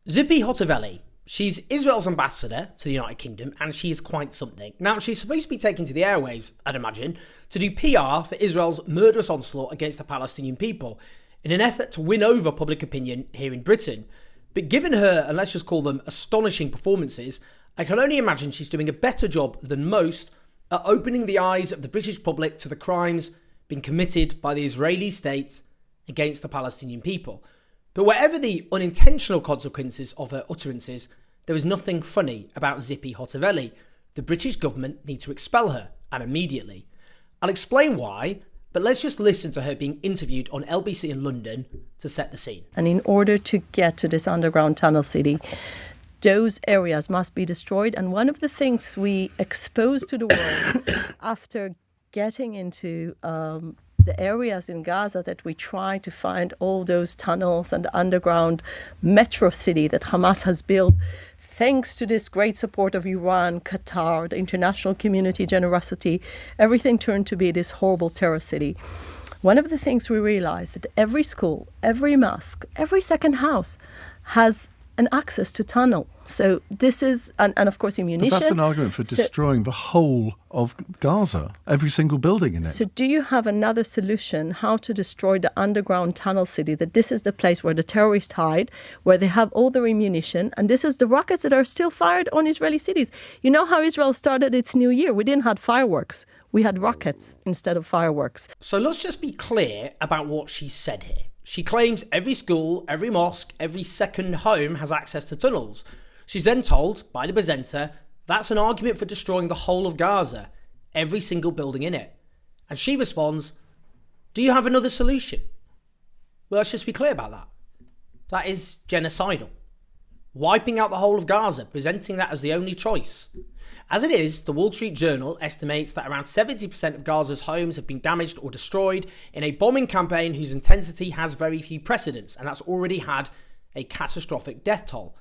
Tzipi Hotovely. She's Israel's ambassador to the United Kingdom, and she is quite something. Now, she's supposed to be taken to the airwaves, I'd imagine, to do PR for Israel's murderous onslaught against the Palestinian people in an effort to win over public opinion here in Britain. But given her, and let's just call them astonishing performances, I can only imagine she's doing a better job than most at opening the eyes of the British public to the crimes being committed by the Israeli state against the Palestinian people. But whatever the unintentional consequences of her utterances, there is nothing funny about Tzipi Hotovely. The British government need to expel her, and immediately. I'll explain why, but let's just listen to her being interviewed on LBC in London to set the scene. And in order to get to this underground tunnel city, those areas must be destroyed. And one of the things we exposed to the world after getting into the areas in Gaza that we try to find all those tunnels and the underground metro city that Hamas has built, thanks to this great support of Iran, Qatar, the international community generosity, everything turned to be this horrible terror city. One of the things we realized that every school, every mosque, every second house has an access to tunnel. So this is, and of course ammunition. But that's an argument for destroying the whole of Gaza, every single building in it. So do you have another solution how to destroy the underground tunnel city, that this is the place where the terrorists hide, where they have all their ammunition, and this is the rockets that are still fired on Israeli cities? You know how Israel started its new year? We didn't have fireworks. We had rockets instead of fireworks. So let's just be clear about what she said here. She claims every school, every mosque, every second home has access to tunnels. She's then told by the presenter that's an argument for destroying the whole of Gaza, every single building in it. And she responds, do you have another solution? Well, let's just be clear about that. That is genocidal. Wiping out the whole of Gaza, presenting that as the only choice. As it is, the Wall Street Journal estimates that around 70% of Gaza's homes have been damaged or destroyed in a bombing campaign whose intensity has very few precedents, and that's already had a catastrophic death toll.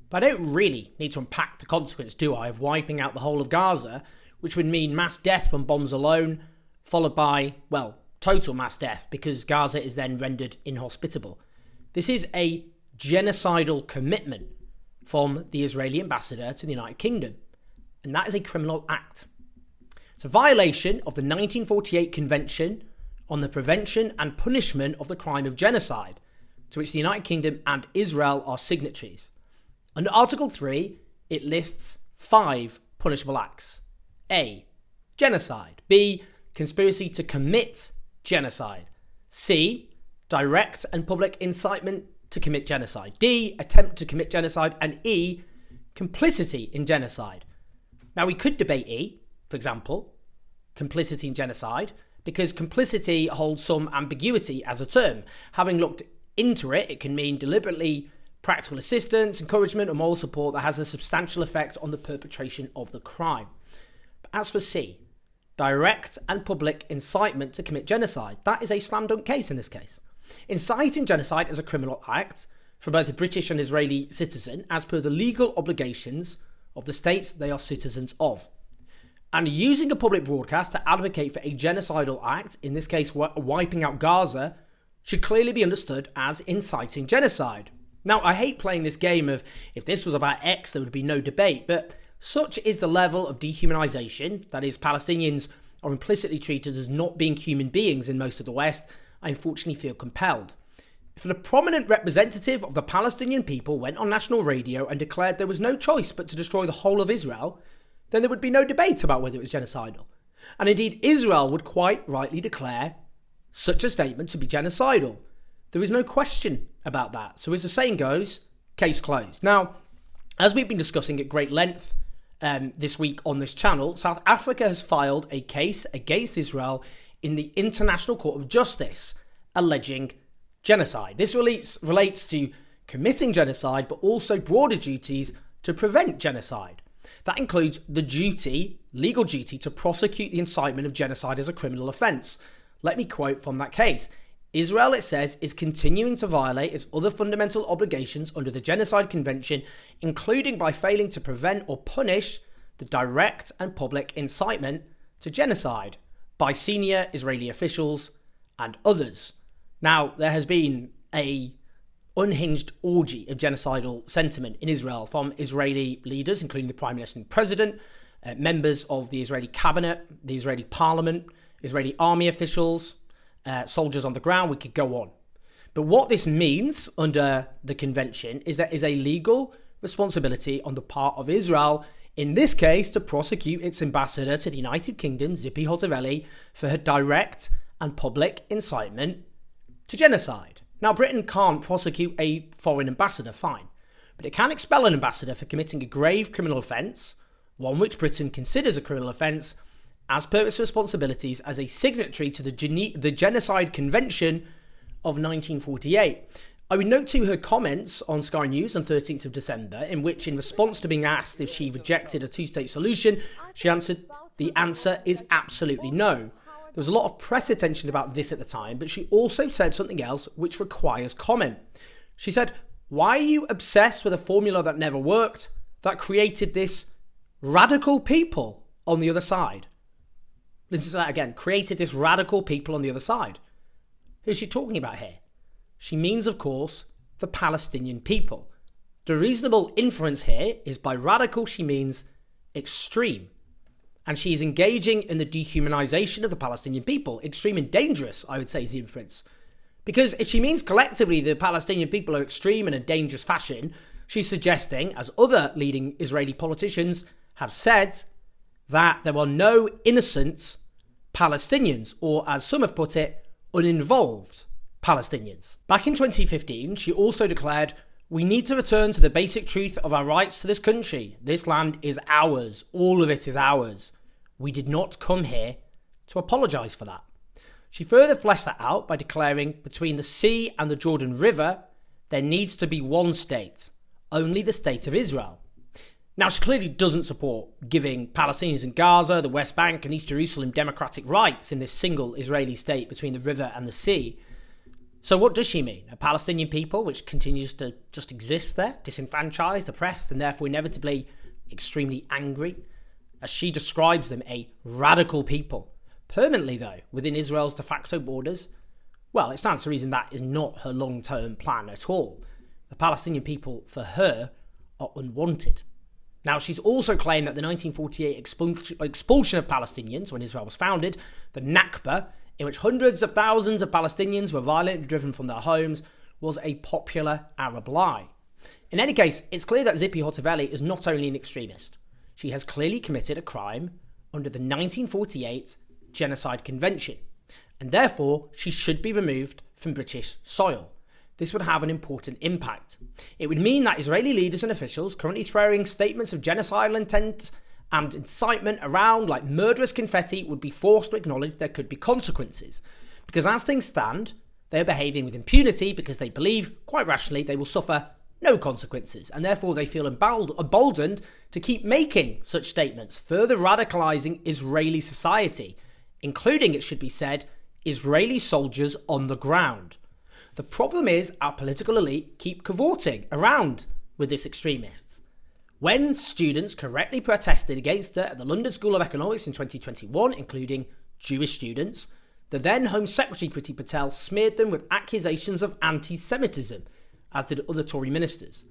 But I don't really need to unpack the consequence, do I, of wiping out the whole of Gaza, which would mean mass death from bombs alone, followed by, well, total mass death, because Gaza is then rendered inhospitable. This is a genocidal commitment from the Israeli ambassador to the United Kingdom. And that is a criminal act. It's a violation of the 1948 Convention on the Prevention and Punishment of the Crime of Genocide, to which the United Kingdom and Israel are signatories. Under Article 3, it lists 5 punishable acts. A. Genocide. B. Conspiracy to commit genocide. C. Direct and public incitement to commit genocide. D. Attempt to commit genocide. And E. Complicity in genocide. Now, we could debate E, for example, complicity in genocide, because complicity holds some ambiguity as a term. Having looked into it, it can mean deliberately practical assistance, encouragement, or moral support that has a substantial effect on the perpetration of the crime. But as for C, direct and public incitement to commit genocide, that is a slam dunk case in this case. Inciting genocide is a criminal act for both a British and Israeli citizen as per the legal obligations of the states they are citizens of. And using a public broadcast to advocate for a genocidal act, in this case wiping out Gaza, should clearly be understood as inciting genocide. Now, I hate playing this game of if this was about X, there would be no debate, but such is the level of dehumanization, that is, Palestinians are implicitly treated as not being human beings in most of the West, I unfortunately feel compelled. If a prominent representative of the Palestinian people went on national radio and declared there was no choice but to destroy the whole of Israel, then there would be no debate about whether it was genocidal. And indeed, Israel would quite rightly declare such a statement to be genocidal. There is no question about that. So as the saying goes, case closed. Now, as we've been discussing at great length this week on this channel, South Africa has filed a case against Israel in the International Court of Justice, alleging genocide. This relates to committing genocide, but also broader duties to prevent genocide. That includes the legal duty to prosecute the incitement of genocide as a criminal offence. Let me quote from that case. Israel, it says, is continuing to violate its other fundamental obligations under the Genocide Convention, including by failing to prevent or punish the direct and public incitement to genocide by senior Israeli officials and others. Now, there has been a unhinged orgy of genocidal sentiment in Israel from Israeli leaders, including the Prime Minister and President, members of the Israeli cabinet, the Israeli parliament, Israeli army officials, soldiers on the ground. We could go on. But what this means under the convention is that is a legal responsibility on the part of Israel, in this case, to prosecute its ambassador to the United Kingdom, Tzipi Hotovely, for her direct and public incitement to genocide. Now, Britain can't prosecute a foreign ambassador, fine, but it can expel an ambassador for committing a grave criminal offence, one which Britain considers a criminal offence, as per its responsibilities as a signatory to the Genocide Convention of 1948. I would note to her comments on Sky News on 13th of December, in which, in response to being asked if she rejected a two-state solution, she answered, the answer is absolutely no. There was a lot of press attention about this at the time, but she also said something else which requires comment. She said, why are you obsessed with a formula that never worked, that created this radical people on the other side? Listen to that again. Created this radical people on the other side. Who's she talking about here? She means, of course, the Palestinian people. The reasonable inference here is by radical, she means extreme. And she is engaging in the dehumanization of the Palestinian people. Extreme and dangerous, I would say, is the inference. Because if she means collectively the Palestinian people are extreme in a dangerous fashion, she's suggesting, as other leading Israeli politicians have said, that there are no innocent Palestinians, or as some have put it, uninvolved Palestinians. Back in 2015, she also declared, we need to return to the basic truth of our rights to this country. This land is ours. All of it is ours. We did not come here to apologise for that. She further fleshed that out by declaring between the sea and the Jordan River, there needs to be one state, only the state of Israel. Now, she clearly doesn't support giving Palestinians in Gaza, the West Bank and East Jerusalem democratic rights in this single Israeli state between the river and the sea. So what does she mean? A Palestinian people which continues to just exist there, disenfranchised, oppressed, and therefore inevitably extremely angry? As she describes them, a radical people. Permanently, though, within Israel's de facto borders? Well, it stands to reason that is not her long-term plan at all. The Palestinian people, for her, are unwanted. Now, she's also claimed that the 1948 expulsion of Palestinians when Israel was founded, the Nakba, in which hundreds of thousands of Palestinians were violently driven from their homes, was a popular Arab lie. In any case, it's clear that Tzipi Hotovely is not only an extremist. She has clearly committed a crime under the 1948 Genocide Convention, and therefore she should be removed from British soil. This would have an important impact. It would mean that Israeli leaders and officials currently throwing statements of genocidal intent and incitement around like murderous confetti would be forced to acknowledge there could be consequences. Because as things stand, they are behaving with impunity because they believe, quite rationally, they will suffer no consequences, and therefore they feel emboldened to keep making such statements, further radicalizing Israeli society, including, it should be said, Israeli soldiers on the ground. The problem is our political elite keep cavorting around with these extremists. When students correctly protested against her at the London School of Economics in 2021, including Jewish students, the then Home Secretary Priti Patel smeared them with accusations of anti-Semitism, as did other Tory ministers.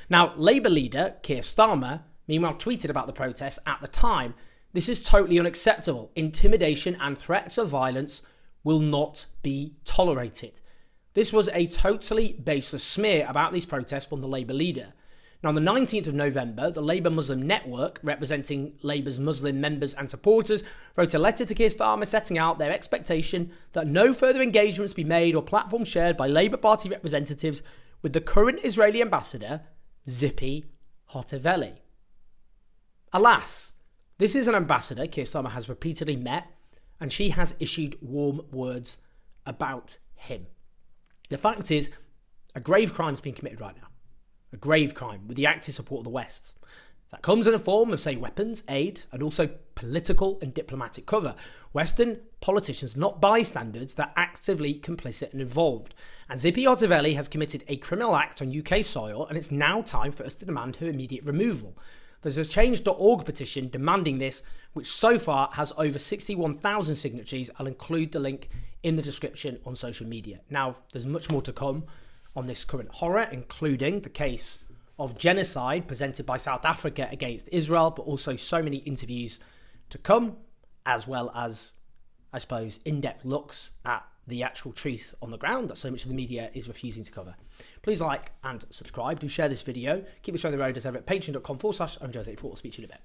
Now, Labour leader Keir Starmer, meanwhile, tweeted about the protest at the time, this is totally unacceptable. Intimidation and threats of violence will not be tolerated. This was a totally baseless smear about these protests from the Labour leader. Now, on the 19th of November, the Labour Muslim Network, representing Labour's Muslim members and supporters, wrote a letter to Keir Starmer setting out their expectation that no further engagements be made or platforms shared by Labour Party representatives with the current Israeli ambassador, Tzipi Hotovely. Alas, this is an ambassador Keir Starmer has repeatedly met, and she has issued warm words about him. The fact is, a grave crime is being committed right now. A grave crime with the active support of the West. That comes in the form of, say, weapons, aid, and also political and diplomatic cover. Western politicians, not bystanders, that are actively complicit and involved. And Tzipi Hotovely has committed a criminal act on UK soil, and it's now time for us to demand her immediate removal. There's a change.org petition demanding this, which so far has over 61,000 signatories. I'll include the link in the description on social media. Now, there's much more to come. on this current horror, including the case of genocide presented by South Africa against Israel, but also so many interviews to come, as well as, I suppose, in-depth looks at the actual truth on the ground that so much of the media is refusing to cover. Please like and subscribe. Do share this video. Keep us on the road as ever at patreon.com/OwenJones84. I'll speak to you in a bit.